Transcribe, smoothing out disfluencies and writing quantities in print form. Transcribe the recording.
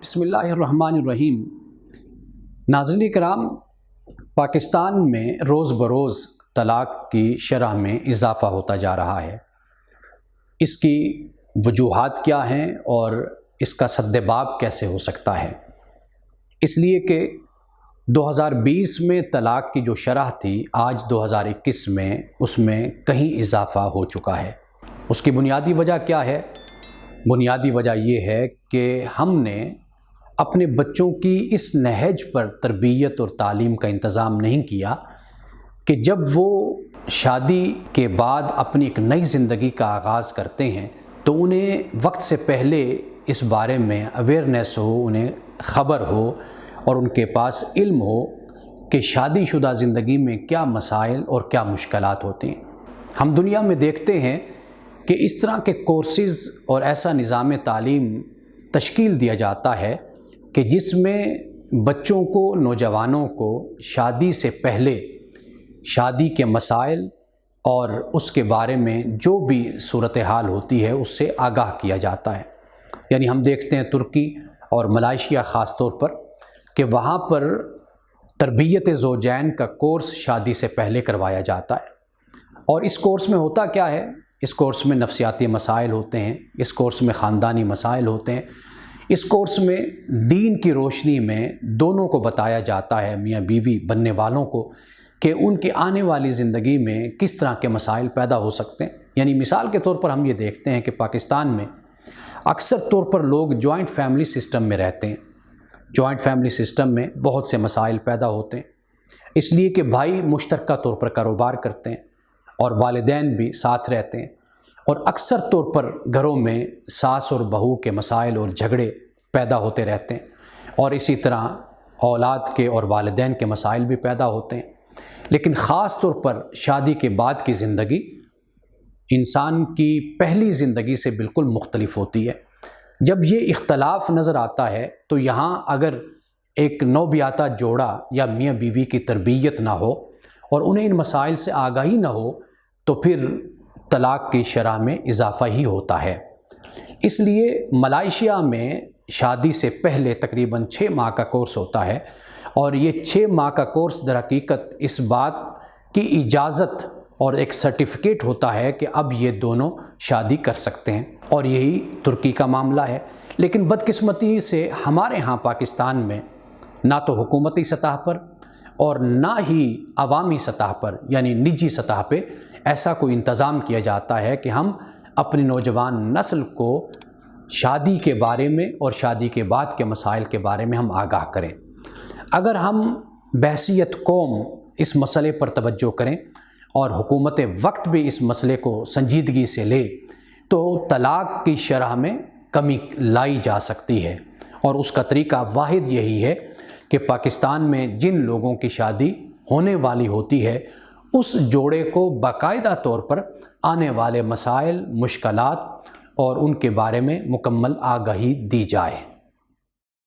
بسم اللہ الرحمن الرحیم۔ ناظرین کرام، پاکستان میں روز بروز طلاق کی شرح میں اضافہ ہوتا جا رہا ہے۔ اس کی وجوہات کیا ہیں اور اس کا سدباب کیسے ہو سکتا ہے؟ اس لیے کہ 2020 میں طلاق کی جو شرح تھی، آج 2021 میں اس میں کہیں اضافہ ہو چکا ہے۔ اس کی بنیادی وجہ کیا ہے؟ بنیادی وجہ یہ ہے کہ ہم نے اپنے بچوں کی اس نہج پر تربیت اور تعلیم کا انتظام نہیں کیا کہ جب وہ شادی کے بعد اپنی ایک نئی زندگی کا آغاز کرتے ہیں تو انہیں وقت سے پہلے اس بارے میں اویئرنیس ہو، انہیں خبر ہو اور ان کے پاس علم ہو کہ شادی شدہ زندگی میں کیا مسائل اور کیا مشکلات ہوتی ہیں۔ ہم دنیا میں دیکھتے ہیں کہ اس طرح کے کورسز اور ایسا نظام تعلیم تشکیل دیا جاتا ہے کہ جس میں بچوں کو، نوجوانوں کو شادی سے پہلے شادی کے مسائل اور اس کے بارے میں جو بھی صورتحال ہوتی ہے اس سے آگاہ کیا جاتا ہے۔ یعنی ہم دیکھتے ہیں ترکی اور ملائیشیا خاص طور پر کہ وہاں پر تربیت زوجین کا کورس شادی سے پہلے کروایا جاتا ہے۔ اور اس کورس میں ہوتا کیا ہے؟ اس کورس میں نفسیاتی مسائل ہوتے ہیں، اس کورس میں خاندانی مسائل ہوتے ہیں، اس کورس میں دین کی روشنی میں دونوں کو بتایا جاتا ہے، میاں بیوی بننے والوں کو، کہ ان کی آنے والی زندگی میں کس طرح کے مسائل پیدا ہو سکتے ہیں۔ یعنی مثال کے طور پر ہم یہ دیکھتے ہیں کہ پاکستان میں اکثر طور پر لوگ جوائنٹ فیملی سسٹم میں رہتے ہیں۔ جوائنٹ فیملی سسٹم میں بہت سے مسائل پیدا ہوتے ہیں، اس لیے کہ بھائی مشترکہ طور پر کاروبار کرتے ہیں اور والدین بھی ساتھ رہتے ہیں، اور اکثر طور پر گھروں میں ساس اور بہو کے مسائل اور جھگڑے پیدا ہوتے رہتے ہیں، اور اسی طرح اولاد کے اور والدین کے مسائل بھی پیدا ہوتے ہیں۔ لیکن خاص طور پر شادی کے بعد کی زندگی انسان کی پہلی زندگی سے بالکل مختلف ہوتی ہے۔ جب یہ اختلاف نظر آتا ہے تو یہاں اگر ایک نوبیاتا جوڑا یا میاں بیوی کی تربیت نہ ہو اور انہیں ان مسائل سے آگاہی نہ ہو تو پھر طلاق کی شرح میں اضافہ ہی ہوتا ہے۔ اس لیے ملائیشیا میں شادی سے پہلے تقریباً 6 ماہ کا کورس ہوتا ہے، اور یہ 6 ماہ کا کورس در حقیقت اس بات کی اجازت اور ایک سرٹیفکیٹ ہوتا ہے کہ اب یہ دونوں شادی کر سکتے ہیں، اور یہی ترکی کا معاملہ ہے۔ لیکن بدقسمتی سے ہمارے ہاں پاکستان میں نہ تو حکومتی سطح پر اور نہ ہی عوامی سطح پر یعنی نجی سطح پہ ایسا کوئی انتظام کیا جاتا ہے کہ ہم اپنی نوجوان نسل کو شادی کے بارے میں اور شادی کے بعد کے مسائل کے بارے میں ہم آگاہ کریں۔ اگر ہم بحیثیت قوم اس مسئلے پر توجہ کریں اور حکومت وقت بھی اس مسئلے کو سنجیدگی سے لے تو طلاق کی شرح میں کمی لائی جا سکتی ہے، اور اس کا طریقہ واحد یہی ہے کہ پاکستان میں جن لوگوں کی شادی ہونے والی ہوتی ہے اس جوڑے کو باقاعدہ طور پر آنے والے مسائل، مشکلات اور ان کے بارے میں مکمل آگاہی دی جائے۔